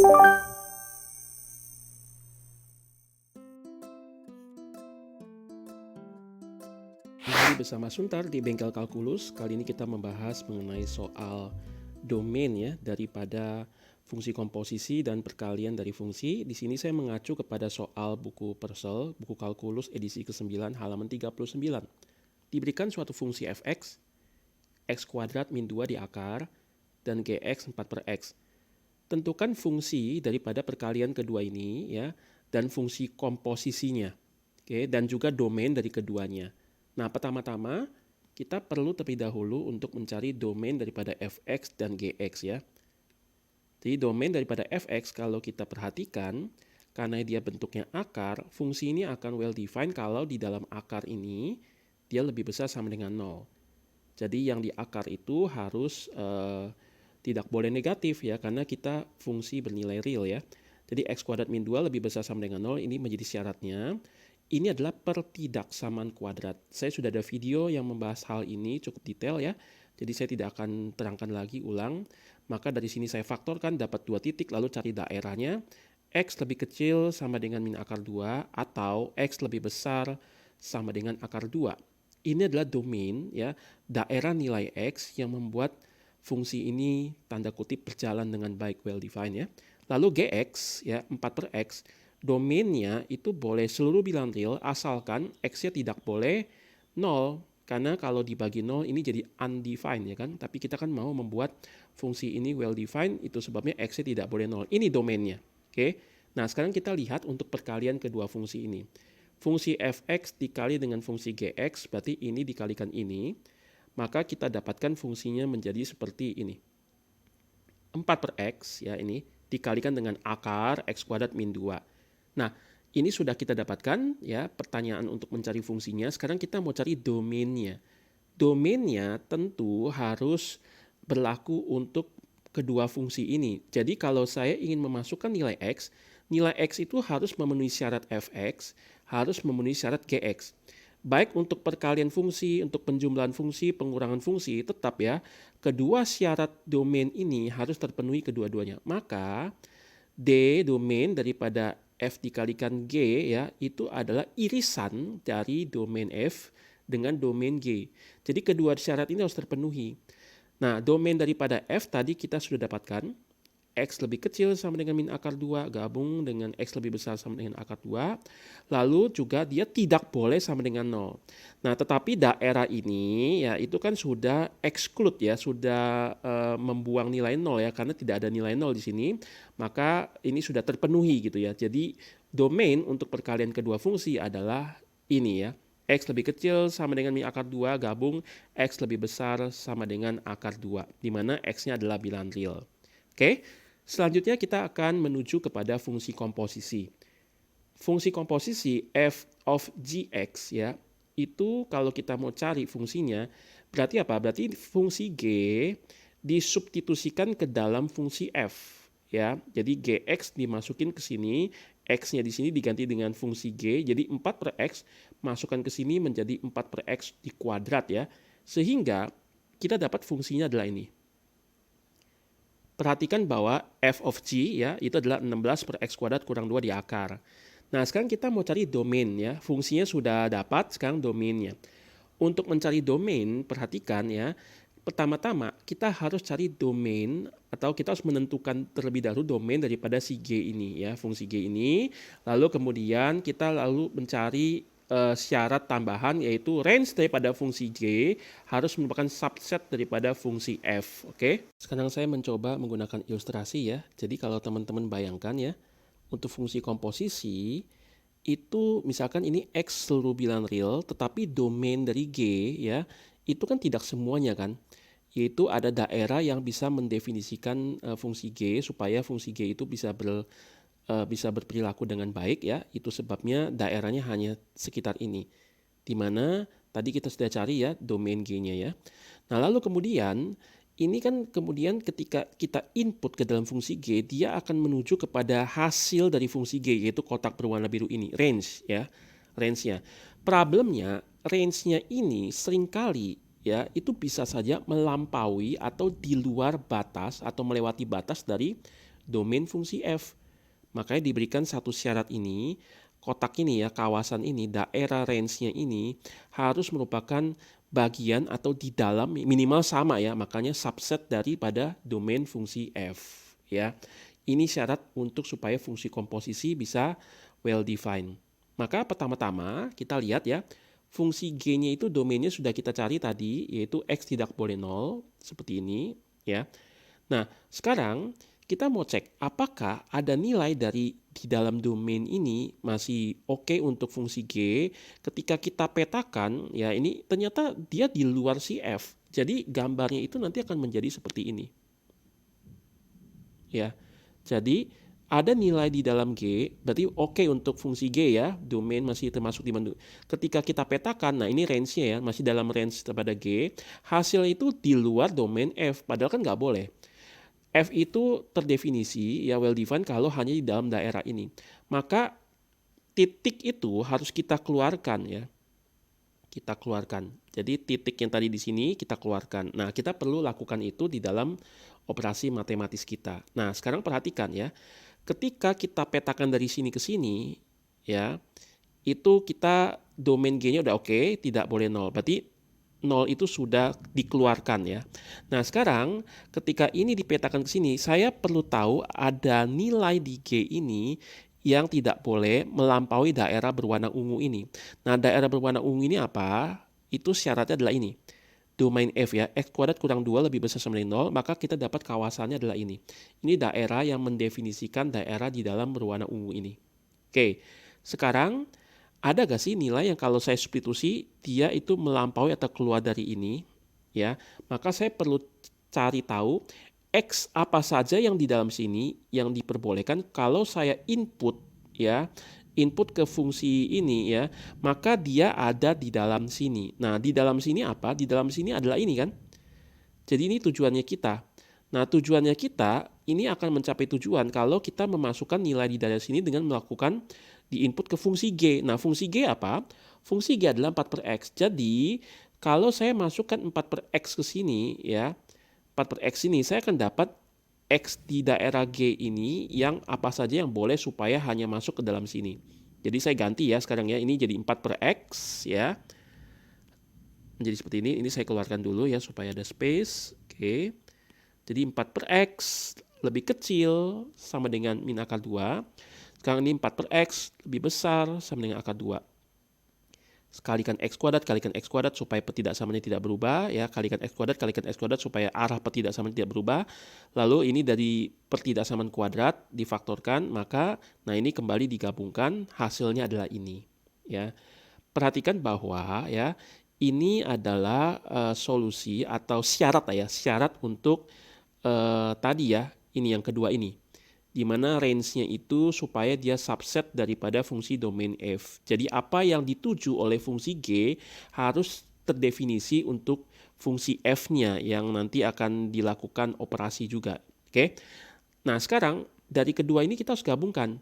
Kembali bersama Suntar di Bengkel Kalkulus. Kali ini kita membahas mengenai soal domain ya daripada fungsi komposisi dan perkalian dari fungsi. Di sini saya mengacu kepada soal buku Persel, buku Kalkulus edisi ke-9 halaman 39. Diberikan suatu fungsi fx, x kuadrat min 2 di akar, dan gx 4 per x. Tentukan fungsi daripada perkalian kedua ini ya, dan fungsi komposisinya. Oke, dan juga domain dari keduanya. Nah, pertama-tama kita perlu terlebih dahulu untuk mencari domain daripada fx dan gx ya. Jadi domain daripada fx kalau kita perhatikan, karena dia bentuknya akar, fungsi ini akan well defined kalau di dalam akar ini dia lebih besar sama dengan 0. Jadi yang di akar itu harus tidak boleh negatif ya, karena kita fungsi bernilai real ya. Jadi x kuadrat min 2 lebih besar sama dengan 0, ini menjadi syaratnya. Ini adalah pertidaksamaan kuadrat. Saya sudah ada video yang membahas hal ini cukup detail ya. Jadi saya tidak akan terangkan lagi ulang. Maka dari sini saya faktorkan dapat 2 titik lalu cari daerahnya. X lebih kecil sama dengan min akar 2 atau X lebih besar sama dengan akar 2. Ini adalah domain ya, daerah nilai X yang membuat fungsi ini tanda kutip berjalan dengan baik, well defined ya. Lalu Gx ya 4 per X. Domainnya itu boleh seluruh bilang real asalkan x-nya tidak boleh 0. Karena kalau dibagi 0 ini jadi undefined ya kan. Tapi kita kan mau membuat fungsi ini well defined, itu sebabnya x-nya tidak boleh 0. Ini domainnya. Oke. Nah, sekarang kita lihat untuk perkalian kedua fungsi ini. Fungsi fx dikali dengan fungsi gx berarti ini dikalikan ini. Maka kita dapatkan fungsinya menjadi seperti ini. 4 per x ya ini dikalikan dengan akar x kuadrat min 2. Nah, ini sudah kita dapatkan ya pertanyaan untuk mencari fungsinya. Sekarang kita mau cari domainnya. Domainnya tentu harus berlaku untuk kedua fungsi ini. Jadi kalau saya ingin memasukkan nilai x itu harus memenuhi syarat fx, harus memenuhi syarat gx. Baik untuk perkalian fungsi, untuk penjumlahan fungsi, pengurangan fungsi, tetap ya, kedua syarat domain ini harus terpenuhi kedua-duanya. Maka D domain daripada F dikalikan G ya, itu adalah irisan dari domain F dengan domain G. Jadi kedua syarat ini harus terpenuhi. Nah, domain daripada F tadi kita sudah dapatkan. X lebih kecil sama dengan min akar 2 gabung dengan X lebih besar sama dengan akar 2. Lalu juga dia tidak boleh sama dengan 0. Nah, tetapi daerah ini ya itu kan sudah exclude ya, sudah membuang nilai 0 ya, karena tidak ada nilai 0 di sini. Maka ini sudah terpenuhi gitu ya. Jadi domain untuk perkalian kedua fungsi adalah ini ya. X lebih kecil sama dengan min akar 2 gabung X lebih besar sama dengan akar 2. Di mana X-nya adalah bilangan real. Oke, selanjutnya kita akan menuju kepada fungsi komposisi. Fungsi komposisi f of gx ya, itu kalau kita mau cari fungsinya, berarti apa? Berarti fungsi g disubstitusikan ke dalam fungsi f ya. Jadi gx dimasukin ke sini, x-nya di sini diganti dengan fungsi g, jadi 4 per x masukkan ke sini menjadi 4 per x di kuadrat ya. Sehingga kita dapat fungsinya adalah ini. Perhatikan bahwa f of g ya itu adalah 16 per x kuadrat kurang 2 di akar. Nah, sekarang kita mau cari domain ya. Fungsinya sudah dapat, sekarang domainnya. Untuk mencari domain, perhatikan ya. Pertama-tama kita harus cari domain atau kita harus menentukan terlebih dahulu domain daripada si g ini ya, fungsi g ini. Lalu kemudian kita mencari syarat tambahan yaitu range daripada fungsi g harus merupakan subset daripada fungsi f. Oke. Sekarang saya mencoba menggunakan ilustrasi ya. Jadi kalau teman-teman bayangkan ya, untuk fungsi komposisi itu misalkan ini x seluruh bilangan real, tetapi domain dari g ya itu kan tidak semuanya kan. Yaitu ada daerah yang bisa mendefinisikan fungsi g supaya fungsi g itu bisa berperilaku dengan baik ya. Itu sebabnya daerahnya hanya sekitar ini. Di mana tadi kita sudah cari ya domain G-nya ya. Nah, lalu kemudian ini kan kemudian ketika kita input ke dalam fungsi G, dia akan menuju kepada hasil dari fungsi G, yaitu kotak berwarna biru ini, range ya. Range-nya. Problemnya, range-nya ini seringkali ya itu bisa saja melampaui atau di luar batas atau melewati batas dari domain fungsi f. Makanya diberikan satu syarat ini, kotak ini ya, kawasan ini, daerah range-nya ini harus merupakan bagian atau di dalam minimal sama ya, makanya subset daripada domain fungsi f ya. Ini syarat untuk supaya fungsi komposisi bisa well defined. Maka pertama-tama kita lihat ya, fungsi g-nya itu domainnya sudah kita cari tadi, yaitu x tidak boleh 0 seperti ini ya. Nah, sekarang kita mau cek apakah ada nilai dari di dalam domain ini masih oke untuk fungsi G. Ketika kita petakan, ya ini ternyata dia di luar si F. Jadi gambarnya itu nanti akan menjadi seperti ini. Ya, jadi ada nilai di dalam G, berarti oke untuk fungsi G ya, domain masih termasuk di menu. Ketika kita petakan, nah ini range-nya ya, masih dalam range kepada G, hasil itu di luar domain F, padahal kan nggak boleh. F itu terdefinisi ya well defined kalau hanya di dalam daerah ini. Maka titik itu harus kita keluarkan ya. Kita keluarkan. Jadi titik yang tadi di sini kita keluarkan. Nah, kita perlu lakukan itu di dalam operasi matematis kita. Nah, sekarang perhatikan ya. Ketika kita petakan dari sini ke sini ya, itu kita domain G-nya udah oke, tidak boleh 0. Berarti 0 itu sudah dikeluarkan ya. Nah, sekarang ketika ini dipetakan ke sini, saya perlu tahu ada nilai di G ini yang tidak boleh melampaui daerah berwarna ungu ini. Nah, daerah berwarna ungu ini apa? Itu syaratnya adalah ini. Domain F ya, x kuadrat kurang 2 lebih besar sama dengan 0, maka kita dapat kawasannya adalah ini. Ini daerah yang mendefinisikan daerah di dalam berwarna ungu ini. Oke, sekarang ada gak sih nilai yang kalau saya substitusi dia itu melampaui atau keluar dari ini ya, maka saya perlu cari tahu X apa saja yang di dalam sini yang diperbolehkan kalau saya input ya, input ke fungsi ini ya, maka dia ada di dalam sini. Nah, di dalam sini apa? Di dalam sini adalah ini kan. Jadi ini tujuannya kita. Nah, tujuannya kita ini akan mencapai tujuan kalau kita memasukkan nilai di dalam sini dengan melakukan di input ke fungsi G. Nah, fungsi G apa? Fungsi G adalah 4 per X. Jadi, kalau saya masukkan 4 per X ke sini ya, 4 per X ini saya akan dapat X di daerah G ini yang apa saja yang boleh supaya hanya masuk ke dalam sini. Jadi saya ganti ya sekarang ya, ini jadi 4 per X ya. Menjadi seperti ini saya keluarkan dulu ya supaya ada space. Oke. Jadi 4 per X lebih kecil sama dengan min akar 2. Sekarang ini 4 per X lebih besar sama dengan akar 2. Kalikan X kuadrat supaya petidaksamaannya tidak berubah ya, kalikan X kuadrat supaya arah petidaksamaan tidak berubah. Lalu ini dari petidaksamaan kuadrat difaktorkan, maka nah ini kembali digabungkan, hasilnya adalah ini ya. Perhatikan bahwa ya ini adalah solusi atau syarat ya, syarat untuk tadi ya, ini yang kedua ini, di mana range-nya itu supaya dia subset daripada fungsi domain F. Jadi apa yang dituju oleh fungsi G harus terdefinisi untuk fungsi F-nya yang nanti akan dilakukan operasi juga. Oke. Nah, sekarang dari kedua ini kita harus gabungkan.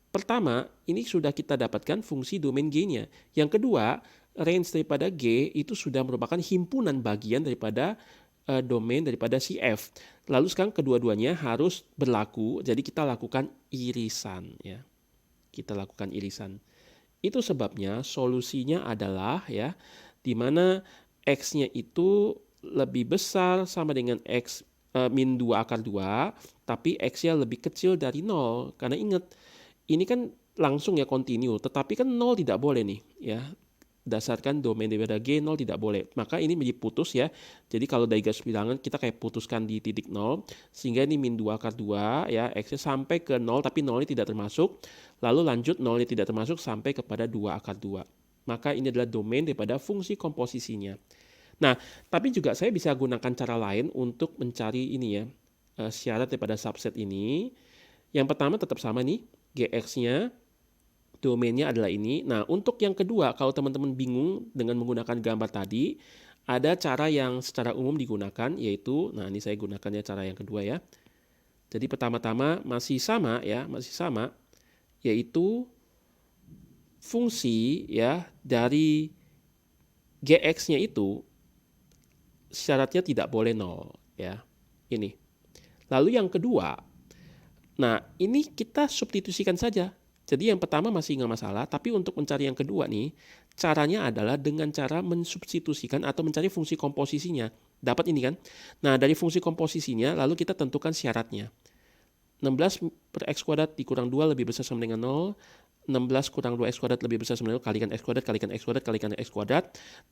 Pertama, ini sudah kita dapatkan fungsi domain G-nya. Yang kedua, range daripada G itu sudah merupakan himpunan bagian daripada domain daripada si F. Lalu sekarang kedua-duanya harus berlaku, jadi kita lakukan irisan ya. Kita lakukan irisan. Itu sebabnya solusinya adalah ya, di mana X-nya itu lebih besar sama dengan X min 2 akar 2, tapi X-nya lebih kecil dari 0. Karena ingat, ini kan langsung ya continue, tetapi kan 0 tidak boleh nih ya. Dasarkan domain daripada G 0 tidak boleh. Maka ini menjadi putus ya. Jadi kalau dari garis bilangan kita kayak putuskan di titik 0. Sehingga ini min 2 akar 2 ya. X-nya sampai ke 0 tapi 0 ini tidak termasuk. Lalu lanjut 0 ini tidak termasuk sampai kepada 2 akar 2. Maka ini adalah domain daripada fungsi komposisinya. Nah, tapi juga saya bisa gunakan cara lain untuk mencari ini ya. Syarat daripada subset ini. Yang pertama tetap sama nih. Gx-nya. Domainnya adalah ini. Nah, untuk yang kedua, kalau teman-teman bingung dengan menggunakan gambar tadi, ada cara yang secara umum digunakan, yaitu, nah ini saya gunakannya cara yang kedua ya. Jadi pertama-tama masih sama ya, yaitu fungsi ya dari Gx-nya itu syaratnya tidak boleh 0 ya. Ini. Lalu yang kedua, Nah, ini kita substitusikan saja. Jadi yang pertama masih nggak masalah, tapi untuk mencari yang kedua nih, caranya adalah dengan cara mensubstitusikan atau mencari fungsi komposisinya. Dapat ini kan? Nah, dari fungsi komposisinya, lalu kita tentukan syaratnya. 16 per x kuadrat dikurang 2 lebih besar sama dengan 0. 16 kurang 2x kuadrat lebih besar sama dengan 0, kalikan x kuadrat, kalikan x kuadrat, kalikan x kuadrat.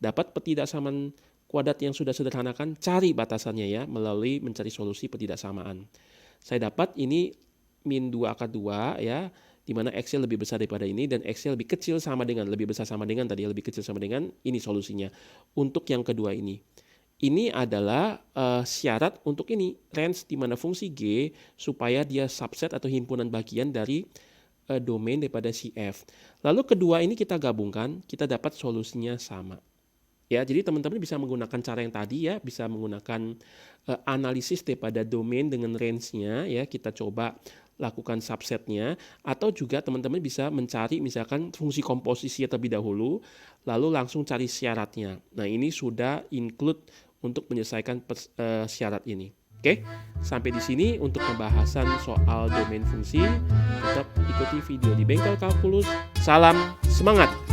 Dapat ketidaksamaan kuadrat yang sudah sederhanakan, cari batasannya ya, melalui mencari solusi ketidaksamaan. Saya dapat ini min 2 akar 2 ya, dimana x-nya lebih besar daripada ini dan x-nya lebih kecil sama dengan, lebih besar sama dengan tadi, lebih kecil sama dengan, ini solusinya. Untuk yang kedua ini. Ini adalah syarat untuk ini, range di mana fungsi G supaya dia subset atau himpunan bagian dari domain daripada si F. Lalu kedua ini kita gabungkan, kita dapat solusinya sama. Ya, jadi teman-teman bisa menggunakan cara yang tadi ya, bisa menggunakan analisis daripada domain dengan range-nya ya, kita coba lakukan subsetnya, atau juga teman-teman bisa mencari misalkan fungsi komposisi terlebih dahulu, lalu langsung cari syaratnya. Nah, ini sudah include untuk menyelesaikan syarat ini. Oke, sampai di sini untuk pembahasan soal domain fungsi. Tetap ikuti video di Bengkel Kalkulus. Salam semangat!